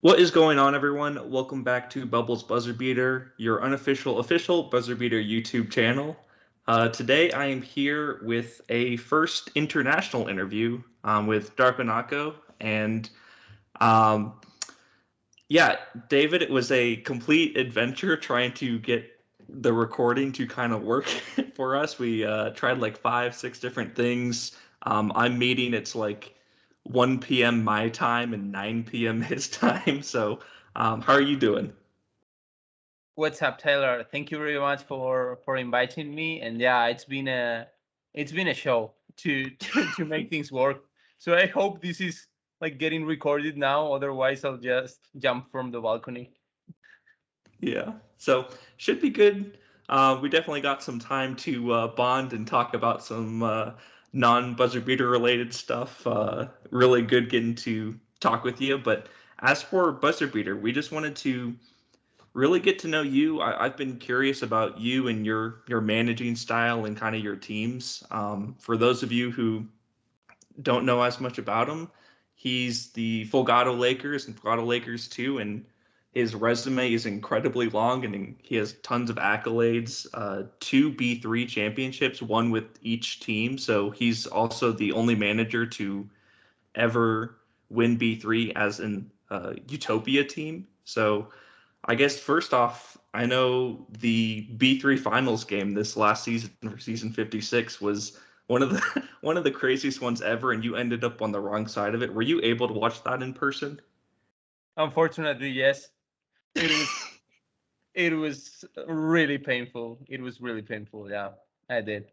What is going on, everyone? Welcome back to Bubbles BuzzerBeater, your official BuzzerBeater YouTube channel. Today, I am here with a first international interview with Darkonako, and David, it was a complete adventure trying to get the recording to kind of work for us. We tried like 5-6 different things. I'm meeting, it's like 1 p.m. my time and 9 p.m. his time. So how are you doing? What's up, Taylor? Thank you very much for inviting me. And yeah, it's been a show to make things work. So I hope this is like getting recorded now. Otherwise, I'll just jump from the balcony. Yeah, so should be good. We definitely got some time to bond and talk about some non-buzzer beater related stuff. Really good getting to talk with you. But as for buzzer beater, we just wanted to really get to know you. I've been curious about you and your managing style and kind of your teams. For those of you who don't know as much about him, he's the Folgado Lakers and Folgado Lakers II, and his resume is incredibly long, and he has tons of accolades, 2 B3 championships, one with each team. So he's also the only manager to ever win B3 as an Utopia team. So I guess first off, I know the B3 finals game this last season for season 56 was one of the craziest ones ever, and you ended up on the wrong side of it. Were you able to watch that in person? Unfortunately, yes. It was really painful. It was really painful. Yeah, I did.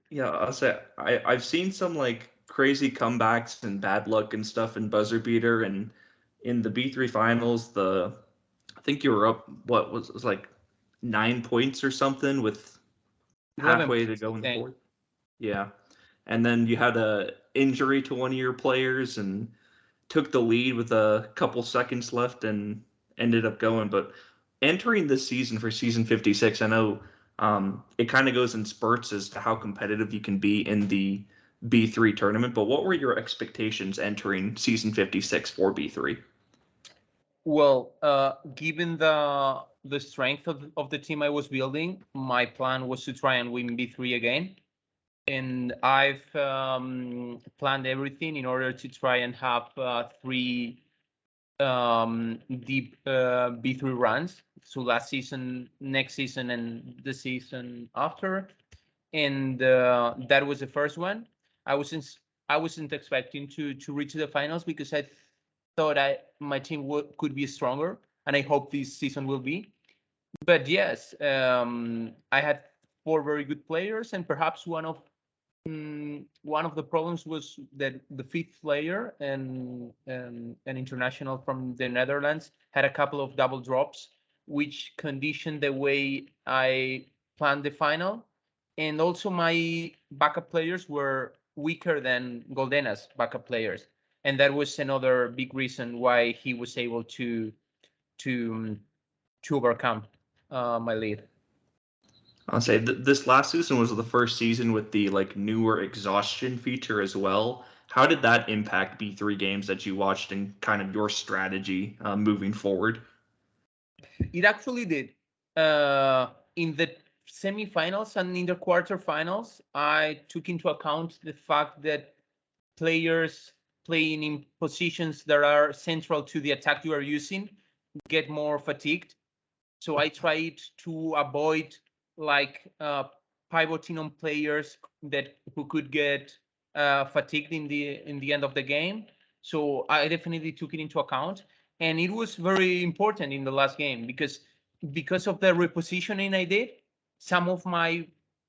Yeah, I'll say I've seen some like crazy comebacks and bad luck and stuff in buzzer beater, and in the B3 finals, I think you were up what was like 9 points or something with halfway to go in the fourth. Yeah, and then you had a injury to one of your players and took the lead with a couple seconds left and ended up going. But entering this season for season 56, I know it kind of goes in spurts as to how competitive you can be in the B3 tournament. But what were your expectations entering season 56 for B3? Well, given the strength of the team I was building, my plan was to try and win B3 again. And I've planned everything in order to try and have 3 deep B3 runs. So last season, next season, and the season after. And that was the first one. I wasn't expecting to reach the finals because I thought my team could be stronger, and I hope this season will be. But yes, I had 4 very good players, and perhaps one of the problems was that the 5th player and an international from the Netherlands had a couple of double drops, which conditioned the way I planned the final. And also my backup players were weaker than Goldena's backup players. And that was another big reason why he was able to overcome my lead. I'll say this last season was the first season with the like newer exhaustion feature as well. How did that impact B3 games that you watched and kind of your strategy moving forward? It actually did. In the semifinals and in the quarterfinals, I took into account the fact that players playing in positions that are central to the attack you are using get more fatigued. So I tried to avoid like pivoting on players who could get fatigued in the end of the game. So I definitely took it into account, and it was very important in the last game because of the repositioning I did. Some of my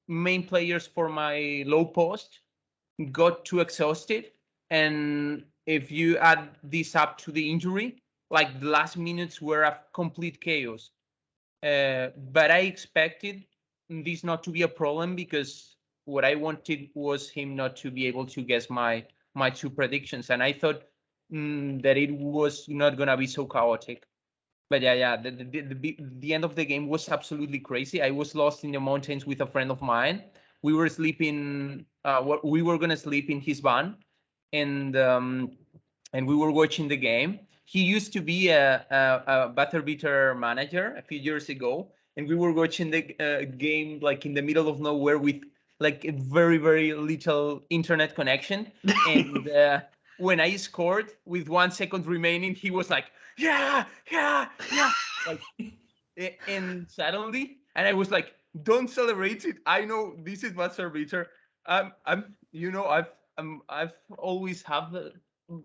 main players for my low post got too exhausted, and if you add this up to the injury, like the last minutes were a complete chaos. But I expected this not to be a problem because what I wanted was him not to be able to guess my 2 predictions, and I thought that it was not gonna be so chaotic. But yeah, the end of the game was absolutely crazy. I was lost in the mountains with a friend of mine, we were sleeping. We were gonna sleep in his van, and we were watching the game. He used to be a BuzzerBeater manager a few years ago, and we were watching the game like in the middle of nowhere with like a very very little internet connection. And when I scored with 1 second remaining, he was like, "Yeah, yeah, yeah!" Like, and suddenly, and I was like, "Don't celebrate it. I know this is BuzzerBeater. I've always have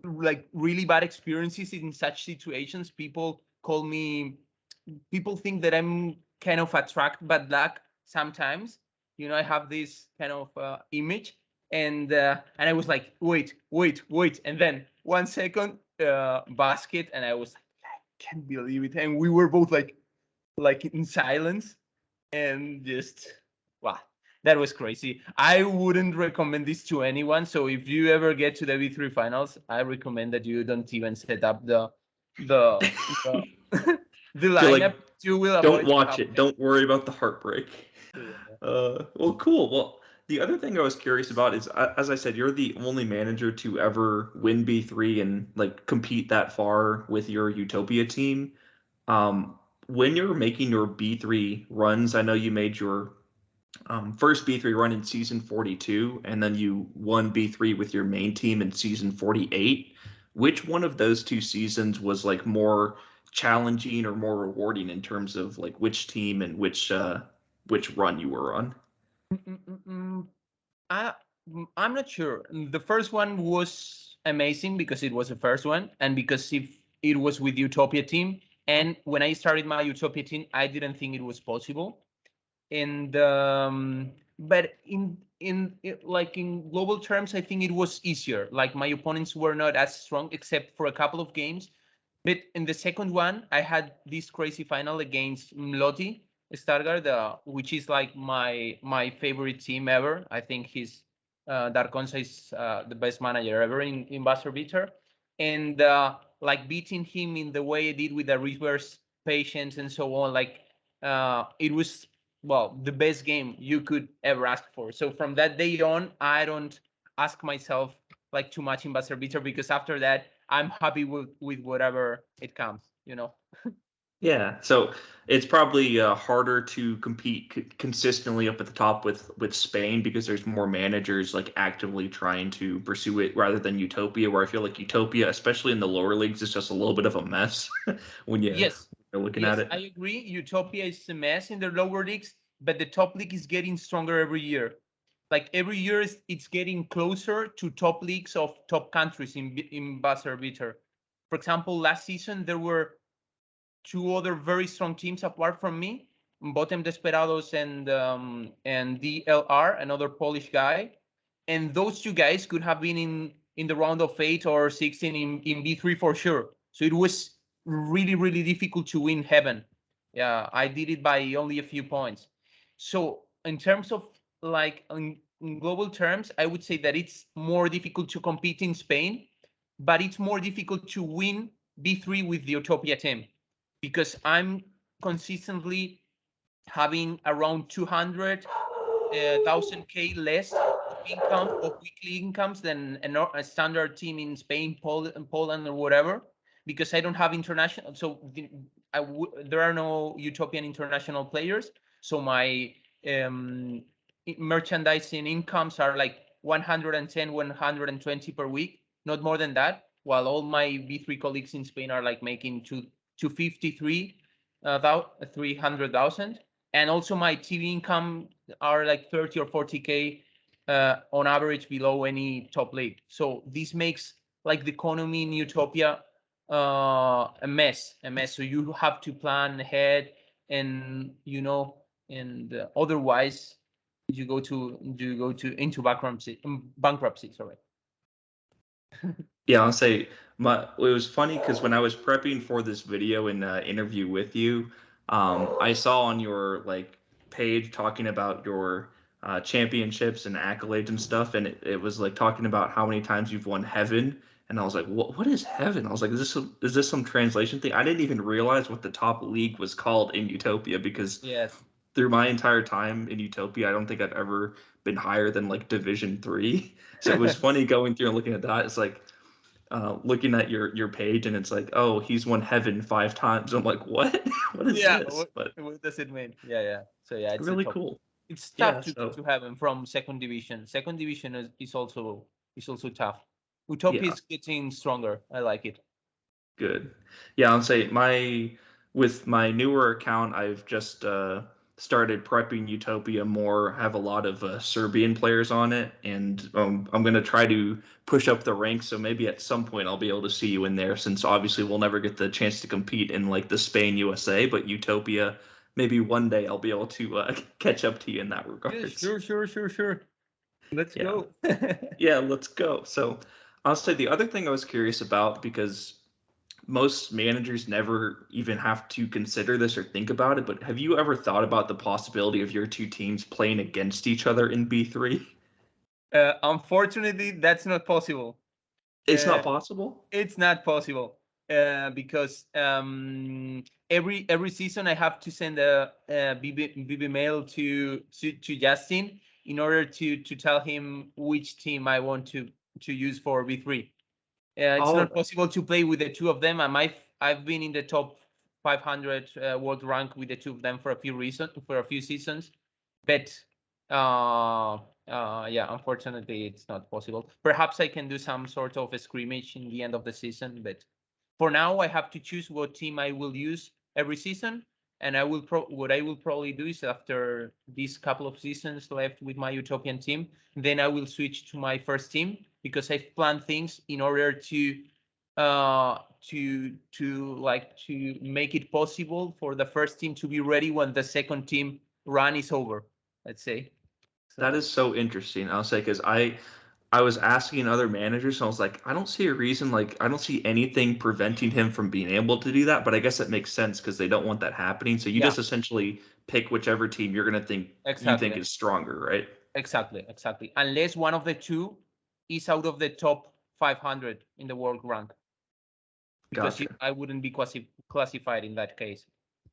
like really bad experiences in such situations. People think that I'm kind of attract bad luck sometimes. I have this kind of image, and I was like, wait, and then 1 second basket, and I was like, I can't believe it, and we were both like in silence, and just wow. That was crazy. I wouldn't recommend this to anyone. So if you ever get to the V3 finals, I recommend that you don't even set up the the lineup. Like, You will don't avoid. watch it. Don't worry about the heartbreak. Yeah. Well, cool. Well, the other thing I was curious about is, as I said, you're the only manager to ever win B3 and like compete that far with your Utopia team. When you're making your B3 runs, I know you made your first B3 run in season 42, and then you won B3 with your main team in season 48. Which one of those two seasons was like more challenging or more rewarding in terms of like which team and which run you were on? I, I'm not sure. The first one was amazing because it was the first one, and because if it was with Utopia team, and when I started my Utopia team, I didn't think it was possible. And but like in global terms, I think it was easier. Like my opponents were not as strong except for a couple of games. But in the second one, I had this crazy final against Mloti Stargard, which is like my favorite team ever. I think he's Darkonako is the best manager ever in BuzzerBeater, and like beating him in the way I did with the reverse patience and so on, like it was well the best game you could ever ask for. So from that day on, I don't ask myself like too much in BuzzerBeater, because after that I'm happy with whatever it comes. Yeah, so it's probably harder to compete consistently up at the top with Spain because there's more managers like actively trying to pursue it rather than Utopia, where I feel like Utopia, especially in the lower leagues, is just a little bit of a mess when you're Yes, looking at yes, it. I agree. Utopia is a mess in the lower leagues, but the top league is getting stronger every year. Like every year, it's getting closer to top leagues of top countries in BuzzerBeater. For example, last season there were two other very strong teams apart from me, Botem Desperados and DLR, another Polish guy, and those two guys could have been in the round of 8 or 16 in B3 for sure. So it was really really difficult to win heaven. Yeah, I did it by only a few points. So in terms of like in global terms, I would say that it's more difficult to compete in Spain, but it's more difficult to win B3 with the Utopia team, because I'm consistently having around 200,000 K less of weekly incomes than a standard team in Spain, Poland, or whatever, because I don't have international. So there are no Utopian international players. So my merchandising incomes are like 110, 120 per week, not more than that. While all my B3 colleagues in Spain are like making 253 300,000, and also my TV income are like 30 or 40K on average below any top league. So this makes like the economy in Utopia a mess. So you have to plan ahead, and otherwise you go to into bankruptcy. Sorry. Yeah, I'll say it was funny because when I was prepping for this video and interview with you, I saw on your like page talking about your championships and accolades and stuff, and it was like talking about how many times you've won heaven, and I was like, what is heaven? I was like, is this some translation thing? I didn't even realize what the top league was called in Utopia because Yes. through my entire time in Utopia, I don't think I've ever been higher than like Division 3. So it was funny going through and looking at that. It's like looking at your page, and it's like, oh, he's won heaven 5 times. I'm like, what? What is Yeah, this? But what does it mean? Yeah. So yeah, it's the really top. cool. It's Yeah. tough So to have him from second division. Second division is also tough. Utopia yeah. is getting stronger. I like it. Good. Yeah, I'll say with my newer account, I've just started prepping Utopia more. Have a lot of Serbian players on it, and I'm gonna try to push up the ranks. So maybe at some point I'll be able to see you in there, since obviously we'll never get the chance to compete in like the Spain USA, but Utopia, maybe one day I'll be able to catch up to you in that Yeah, regards. sure. Let's Yeah. go. Yeah, let's go. So I'll say the other thing I was curious about, because most managers never even have to consider this or think about it, but have you ever thought about the possibility of your two teams playing against each other in B3? Unfortunately, that's not possible. It's Uh, not possible? it's not possible because every season I have to send a BB mail to Justin in order to tell him which team I want to use for B3. It's Oh, not possible to play with the two of them. I've been in the top 500 world rank with the two of them for a few seasons, but yeah, unfortunately, it's not possible. Perhaps I can do some sort of a scrimmage in the end of the season, but for now, I have to choose what team I will use every season. And what I will probably do is, after these couple of seasons left with my Utopian team, then I will switch to my first team, because I've planned things in order to make it possible for the first team to be ready when the second team run is over, let's say. that So is so interesting. I'll say, because I was asking other managers, and I was like, I don't see a reason, like I don't see anything preventing him from being able to do that. But I guess it makes sense because they don't want that happening. So you yeah, just essentially pick whichever team you think exactly, is stronger, right? exactly. Unless one of the two is out of the top 500 in the world rank, because Gotcha. I wouldn't be classified in that case.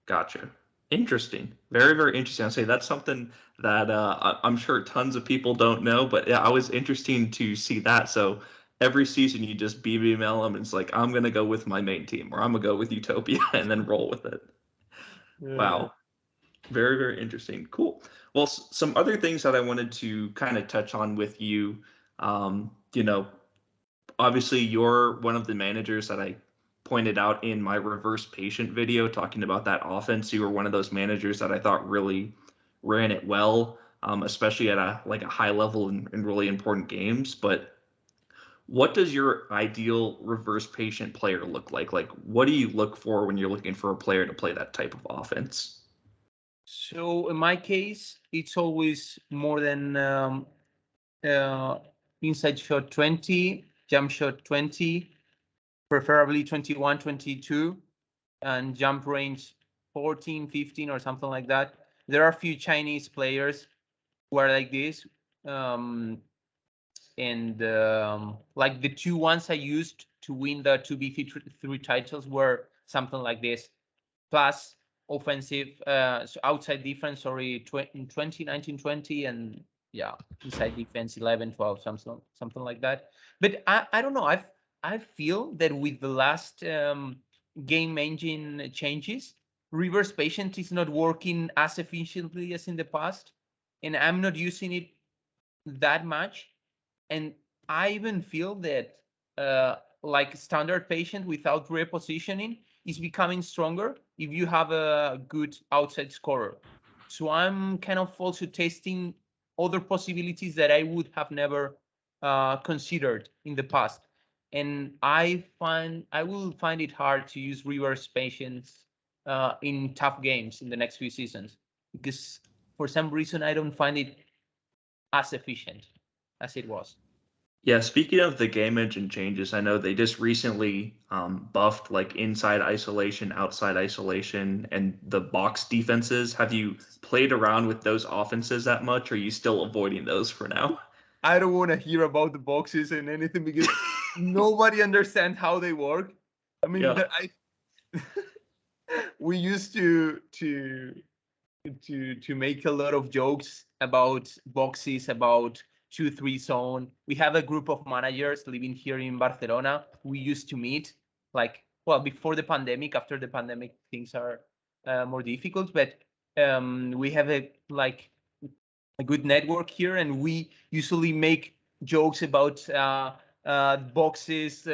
Gotcha. Interesting. Very, very interesting. I'll say that's something that I'm sure tons of people don't know, but yeah, I was interesting to see that. So every season you just BBML them, and it's like, I'm gonna go with my main team, or I'm gonna go with Utopia and then roll with it. Yeah. Wow. Very, very interesting. Cool. Well, some other things that I wanted to kind of touch on with you, you know, obviously you're one of the managers that I pointed out in my reverse patient video talking about that offense. You were one of those managers that I thought really ran it well, especially at a high level in really important games. But what does your ideal reverse patient player look like? Like, what do you look for when you're looking for a player to play that type of offense? So in my case, it's always more than uh, inside shot 20, jump shot 20, preferably 21, 22, and jump range 14, 15, or something like that. There are a few Chinese players who are like this. Um, and like the two ones I used to win the 2B3 titles were something like this. Plus offensive, so outside defense, sorry, 20, 19, 20, and yeah, inside defense 11, 12, something like that. But I don't know. I feel that with the last game engine changes, reverse patient is not working as efficiently as in the past, and I'm not using it that much. And I even feel that like standard patient without repositioning is becoming stronger if you have a good outside scorer. So I'm kind of also testing other possibilities that I would have never considered in the past. And I will find it hard to use reverse patients in tough games in the next few seasons, because for some reason I don't find it as efficient as it was. Yeah, speaking of the game engine changes, I know they just recently buffed like inside isolation, outside isolation, and the box defenses. Have you played around with those offenses that much, or are you still avoiding those for now? I don't want to hear about the boxes and anything, because nobody understands how they work. I mean, Yeah. we used to to make a lot of jokes about boxes, about 2-3 zone. We have a group of managers living here in Barcelona. We used to meet like, well, before the pandemic. After the pandemic, things are more difficult, but we have a good network here, and we usually make jokes about boxes,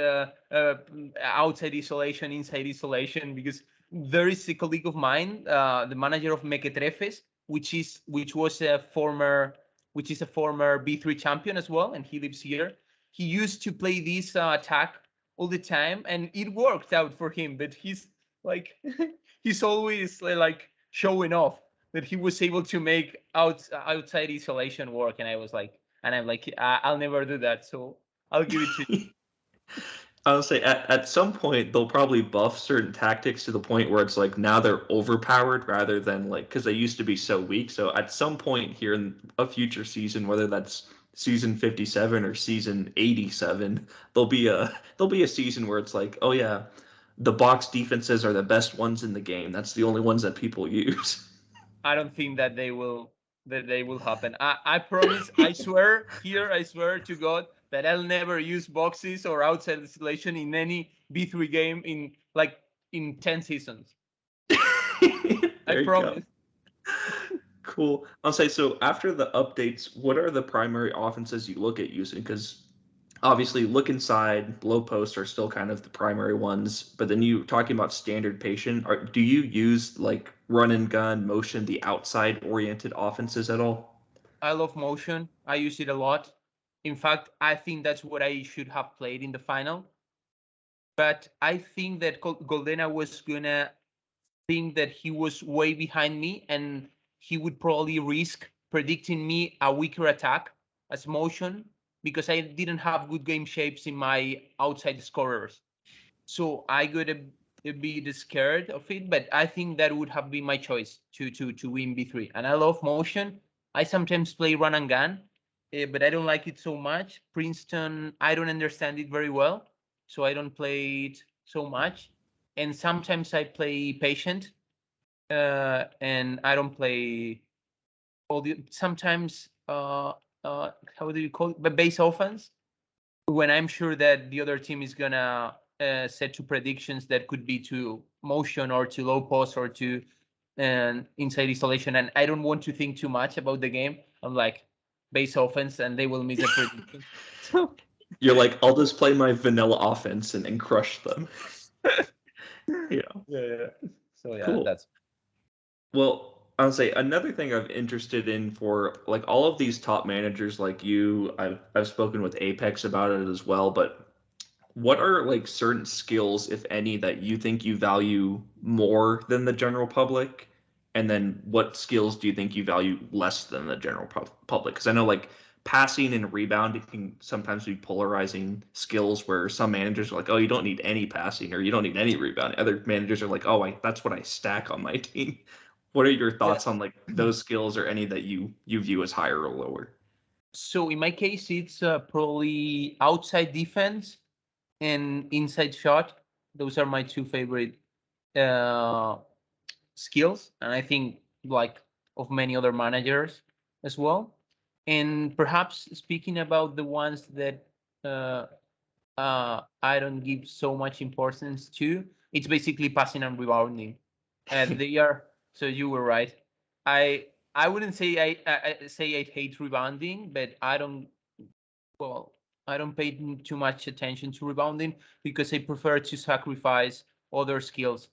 outside isolation, inside isolation, because there is a colleague of mine, the manager of Mequetrefes, which is a former B3 champion as well, and he lives here. He used to play this attack all the time, and it worked out for him. But he's like, he's always like showing off that he was able to make outside isolation work, and I'm like, I'll never do that, so I'll give it to you. I would say at some point they'll probably buff certain tactics to the point where it's like now they're overpowered rather than like because they used to be so weak. So at some point here in a future season, whether that's season 57 or season 87, there'll be a season where it's like, oh yeah, the box defenses are the best ones in the game. That's the only ones that people use. I don't think that they will happen. I promise, I swear to God that I'll never use boxes or outside isolation in any B3 game in 10 seasons. I promise. Cool. I'll say, so after the updates, what are the primary offenses you look at using? Because obviously look inside, low post are still kind of the primary ones, but then you talking about standard patient, do you use like run and gun, motion, the outside oriented offenses at all? I love motion. I use it a lot. In fact, I think that's what I should have played in the final. But I think that Goldena was gonna think that he was way behind me, and he would probably risk predicting me a weaker attack as motion, because I didn't have good game shapes in my outside scorers. So I got a bit scared of it, but I think that would have been my choice to win B3. And I love motion. I sometimes play run and gun, but I don't like it so much. Princeton, I don't understand it very well, so I don't play it so much. And sometimes I play patient, and I don't play all the sometimes how do you call it? But base offense, when I'm sure that the other team is gonna set to predictions that could be to motion or to low post or to inside isolation, and I don't want to think too much about the game. I'm like base offense, and they will miss a prediction. You're like, I'll just play my vanilla offense and crush them. Yeah. So yeah, Cool. that's. Well, I'll say another thing I'm interested in for like all of these top managers like you, I've spoken with Apex about it as well, but what are like certain skills, if any, that you think you value more than the general public? And then what skills do you think you value less than the general public? Because I know like passing and rebounding can sometimes be polarizing skills where some managers are like, oh, you don't need any passing or you don't need any rebounding. Other managers are like, oh, that's what I stack on my team. What are your thoughts on like those skills or any that you view as higher or lower? So in my case, it's probably outside defense and inside shot. Those are my two favorite skills, and I think like of many other managers as well. And perhaps speaking about the ones that I don't give so much importance to, it's basically passing and rebounding. And they are, so you were right. I wouldn't say I say I hate rebounding, but I don't pay too much attention to rebounding because I prefer to sacrifice other skills.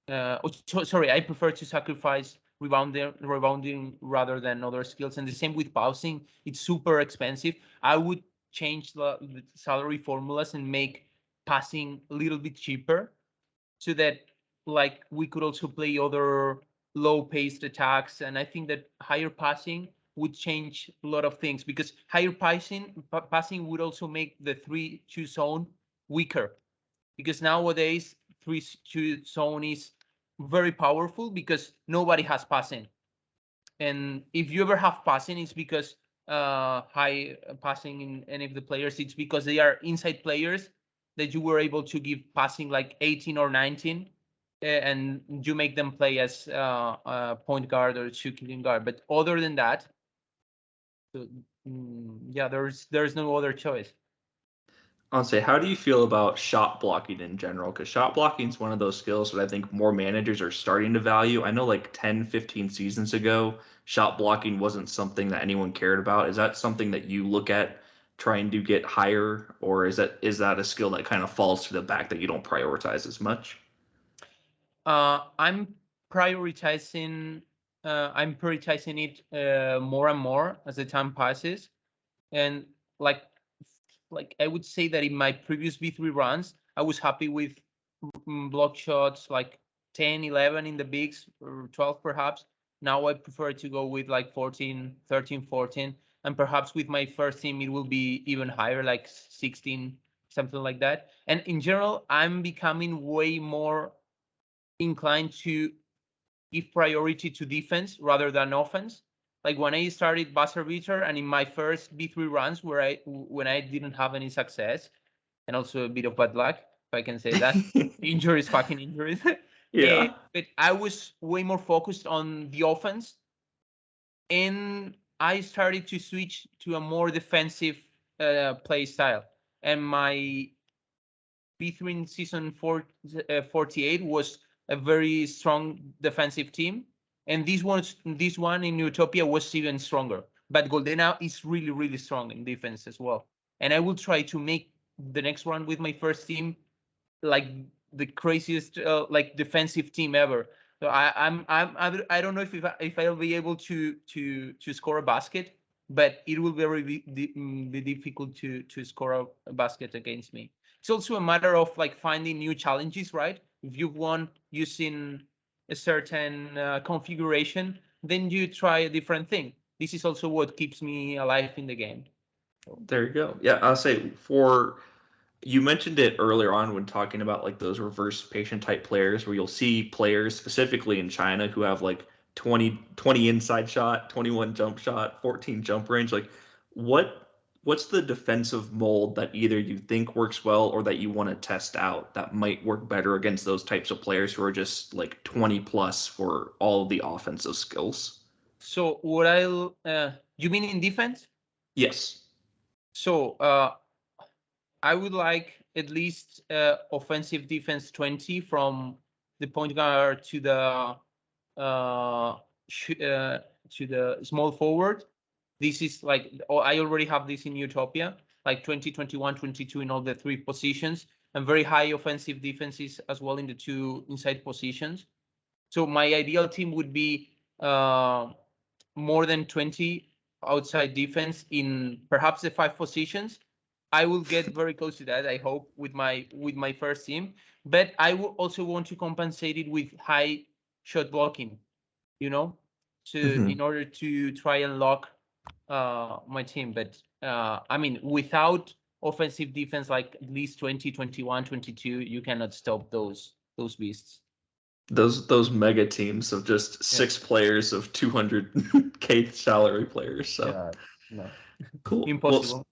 Sorry, I prefer to sacrifice rebounding rather than other skills. And the same with passing. It's super expensive. I would change the salary formulas and make passing a little bit cheaper, so that like we could also play other low-paced attacks. And I think that higher passing would change a lot of things, because higher passing would also make the 3-2 zone weaker, because nowadays 3-2 zone is very powerful because nobody has passing. And if you ever have passing, it's because high passing in any of the players, it's because they are inside players that you were able to give passing like 18 or 19. and you make them play as point guard or shooting guard. But other than that, yeah, there's no other choice. I'll say, how do you feel about shot blocking in general? Because shot blocking is one of those skills that I think more managers are starting to value. I know like 10, 15 seasons ago, shot blocking wasn't something that anyone cared about. Is that something that you look at trying to get higher, or is that a skill that kind of falls to the back that you don't prioritize as much? I'm prioritizing it more and more as the time passes, and like I would say that in my previous V3 runs, I was happy with block shots like 10, 11 in the bigs, or 12 perhaps. Now I prefer to go with like 14, 13, 14, and perhaps with my first team it will be even higher, like 16, something like that. And in general, I'm becoming way more inclined to give priority to defense rather than offense. Like when I started BuzzerBeater and in my first V3 runs when I didn't have any success and also a bit of bad luck, if I can say that, injuries, fucking injuries. Yeah. But I was way more focused on the offense, and I started to switch to a more defensive play style. And my B3 in season 48 was a very strong defensive team, and this one in Utopia was even stronger. But Goldena is really, really strong in defense as well. And I will try to make the next one with my first team like the craziest like defensive team ever. So I don't know if I'll be able to score a basket, but it will be difficult to score a basket against me. It's also a matter of like finding new challenges, right? If you've won using a certain configuration, then you try a different thing. This is also what keeps me alive in the game. There you go. Yeah, I'll say for you mentioned it earlier on when talking about like those reverse patient type players where you'll see players specifically in China who have like 20 inside shot, 21 jump shot, 14 jump range. Like what's the defensive mold that either you think works well or that you want to test out that might work better against those types of players who are just like 20 plus for all of the offensive skills? So what I'll you mean in defense? Yes. So I would like at least offensive defense 20 from the point guard uh, to the small forward. This is like I already have this in Utopia, like 20, 21, 22 in all the three positions, and very high offensive defenses as well in the two inside positions. So my ideal team would be more than 20 outside defense in perhaps the 5 positions. I will get very close to that, I hope, with my first team. But I will also want to compensate it with high shot blocking, you know, in order to try and lock my team. But I mean, without offensive defense like at least 20, 21, 22, you cannot stop those beasts. Those mega teams of just Yeah. 6 players of 200K salary players. So Yeah. No. cool. Well, Impossible.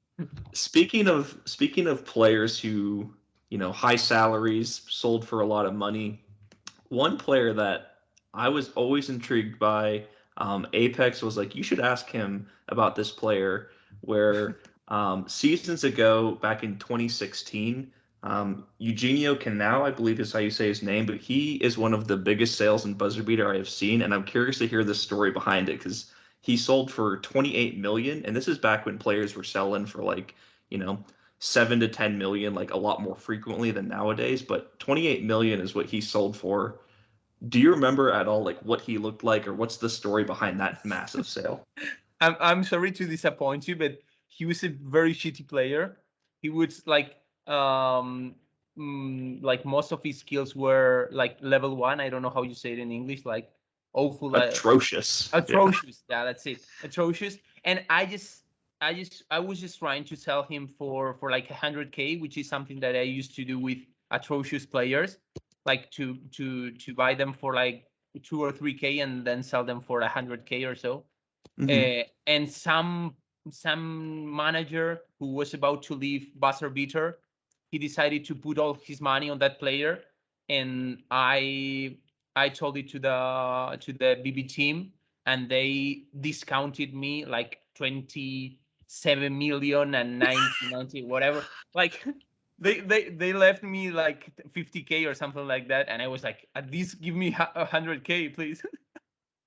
speaking of players who, high salaries sold for a lot of money, one player that I was always intrigued by, Apex was like, you should ask him about this player. Where seasons ago, back in 2016, Eugenio Canal, I believe is how you say his name, but he is one of the biggest sales in BuzzerBeater I have seen, and I'm curious to hear the story behind it because he sold for 28 million, and this is back when players were selling for like, 7 to 10 million, like a lot more frequently than nowadays. But 28 million is what he sold for. Do you remember at all like what he looked like, or what's the story behind that massive sale? I'm sorry to disappoint you, but he was a very shitty player. He would like most of his skills were like level 1. I don't know how you say it in English, like awful, Atrocious. Yeah. atrocious. Yeah, that's it, atrocious. And I was just trying to sell him for like 100K, which is something that I used to do with atrocious players, like to buy them for like 2 or 3K and then sell them for 100K or so. And some manager who was about to leave BuzzerBeater, he decided to put all his money on that player, and I told it to the BB team, and they discounted me like 27 million and 90 whatever. Like they left me like 50K or something like that, and I was like, at least give me 100K, please.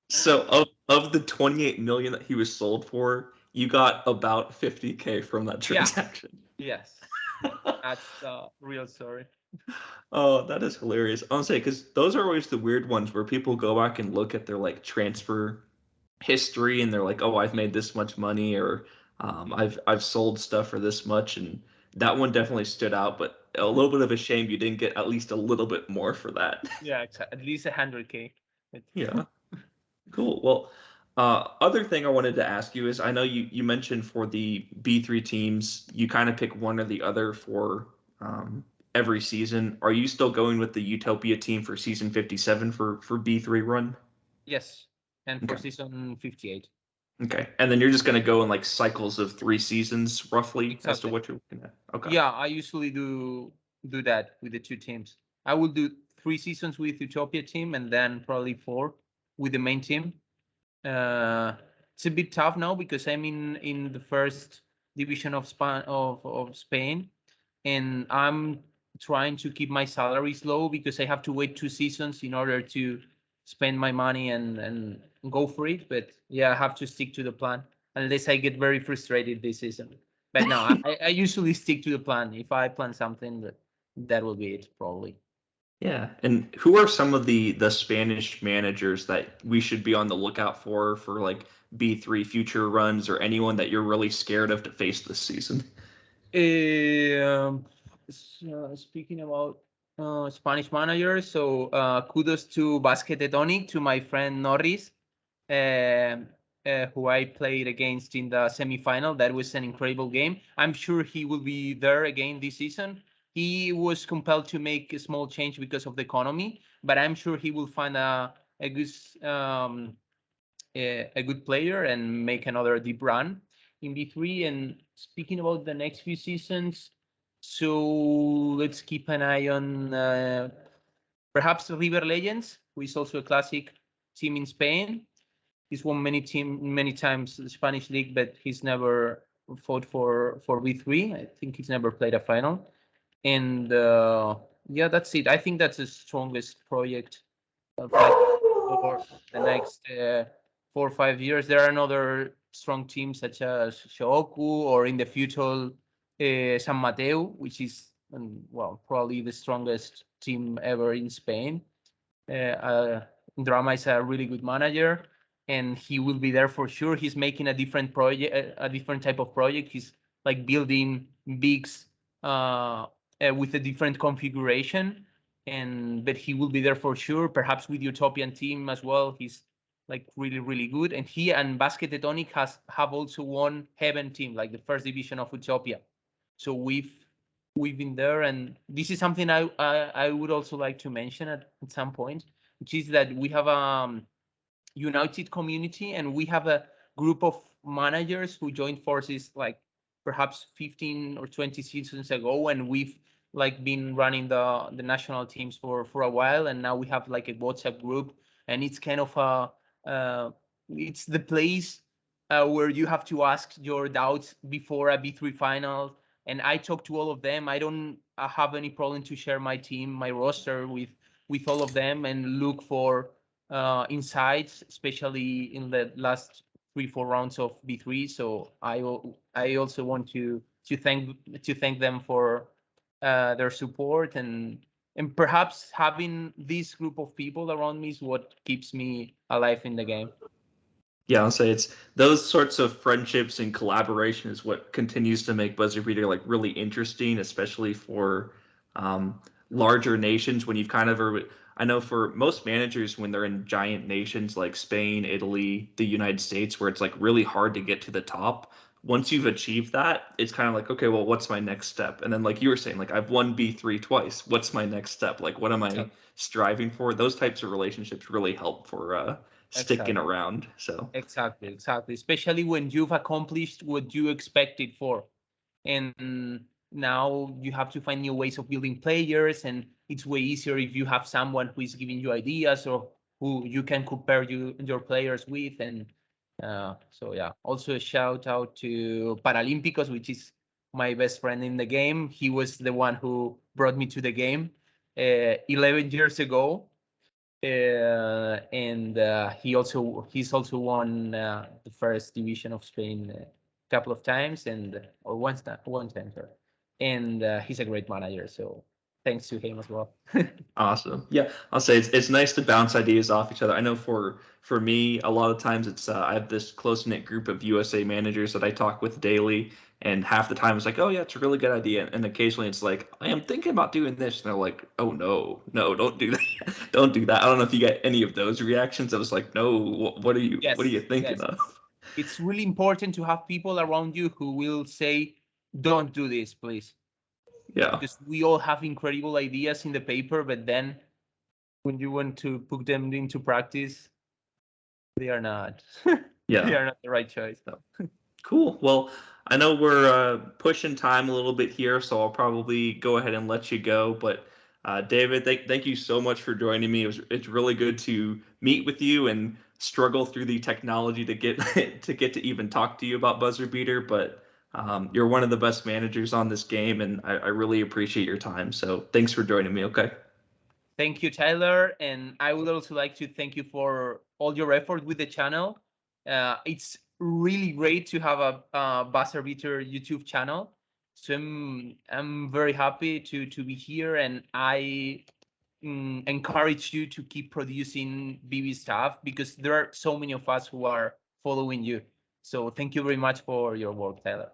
So of the 28 million that he was sold for, you got about 50K from that Yeah. transaction. Yes, that's the real story. Oh, that is hilarious. Honestly, because those are always the weird ones where people go back and look at their like transfer history and they're like, oh, I've made this much money or I've sold stuff for this much, and that one definitely stood out. But a little bit of a shame you didn't get at least a little bit more for that. Yeah, exactly. At least 100K. Yeah, cool. Well, other thing I wanted to ask you is I know you mentioned for the B3 teams you kind of pick one or the other for every season. Are you still going with the Utopia team for season 57 for B3 run? Yes, and for Okay. season 58. Okay. And then you're just going to go in like cycles of 3 seasons roughly as to Exactly. what you're looking at. Okay. Yeah, I usually do that with the two teams. I will do 3 seasons with Utopia team and then probably 4 with the main team. It's a bit tough now because I'm in the first division of Spain, and I'm trying to keep my salaries low because I have to wait 2 seasons in order to spend my money and go for it. But yeah, I have to stick to the plan unless I get very frustrated this season. But no, I usually stick to the plan. If I plan something, that will be it probably. Yeah. And who are some of the Spanish managers that we should be on the lookout for like B3 future runs or anyone that you're really scared of to face this season? Um, Speaking about Spanish managers, so kudos to Basket Tonic, to my friend Norris, um, who I played against in the semifinal. That was an incredible game. I'm sure he will be there again this season. He was compelled to make a small change because of the economy, but I'm sure he will find a good a good player and make another deep run in B3. And speaking about the next few seasons, so let's keep an eye on perhaps River Legends, who is also a classic team in Spain. He's won many times the Spanish league, but he's never fought for B3. I think he's never played a final. And yeah, that's it. I think that's the strongest project for the next 4 or 5 years. There are another strong teams such as Shooku or in the future San Mateo, which is well probably the strongest team ever in Spain. Drama is a really good manager, and he will be there for sure. He's making a different project, a different type of project. He's like building bigs with a different configuration, and but he will be there for sure. Perhaps with Utopian team as well. He's like really good, and he and Basket Tectonic have also won Heaven team, like the first division of Utopia. So we've been there, and this is something I would also like to mention at some point, which is that we have a united community, and we have a group of managers who joined forces like perhaps 15 or 20 seasons ago, and we've like been running the national teams for a while, and now we have like a WhatsApp group, and it's kind of it's the place where you have to ask your doubts before a B3 final, and I talk to all of them. I don't have any problem to share my team, my roster with all of them, and look for insights, especially in the last 3-4 rounds of B3. So I also want to thank them for their support, and perhaps having this group of people around me is what keeps me alive in the game. Yeah, I'll say it's those sorts of friendships and collaboration is what continues to make BuzzerBeater like really interesting, especially for larger nations. When you've kind of, I know for most managers when they're in giant nations like Spain, Italy, the United States, where it's like really hard to get to the top. Once you've achieved that, it's kind of like, okay, well, what's my next step? And then, like you were saying, like I've won B3 twice. What's my next step? Like, what am I striving for? Those types of relationships really help for sticking Exactly. around. So Exactly. Especially when you've accomplished what you expected for. And now you have to find new ways of building players, and it's way easier if you have someone who is giving you ideas or who you can compare your players with. And so yeah, also a shout out to Paralímpicos, which is my best friend in the game. He was the one who brought me to the game 11 years ago. And he's also won the first division of Spain a couple of times, or one time, sorry. And he's a great manager, so thanks to him as well. Awesome. Yeah, I'll say it's nice to bounce ideas off each other. I know for me, a lot of times it's I have this close knit group of USA managers that I talk with daily, and half the time it's like, oh yeah, it's a really good idea, and occasionally it's like, I am thinking about doing this, and they're like, oh no, don't do that, don't do that. I don't know if you get any of those reactions. I was like, no, what are you thinking of? It's really important to have people around you who will say, don't do this, please. Yeah. Because we all have incredible ideas in the paper, but then when you want to put them into practice, they are not. Yeah. They are not the right choice. No. Cool. Well, I know we're pushing time a little bit here, so I'll probably go ahead and let you go. But David, thank you so much for joining me. It's really good to meet with you and struggle through the technology to get to even talk to you about BuzzerBeater. But you're one of the best managers on this game, and I really appreciate your time. So thanks for joining me. Okay. Thank you, Tyler. And I would also like to thank you for all your effort with the channel. It's really great to have a BuzzerBeater YouTube channel. So I'm very happy to be here, and I encourage you to keep producing BB stuff, because there are so many of us who are following you. So thank you very much for your work, Tyler.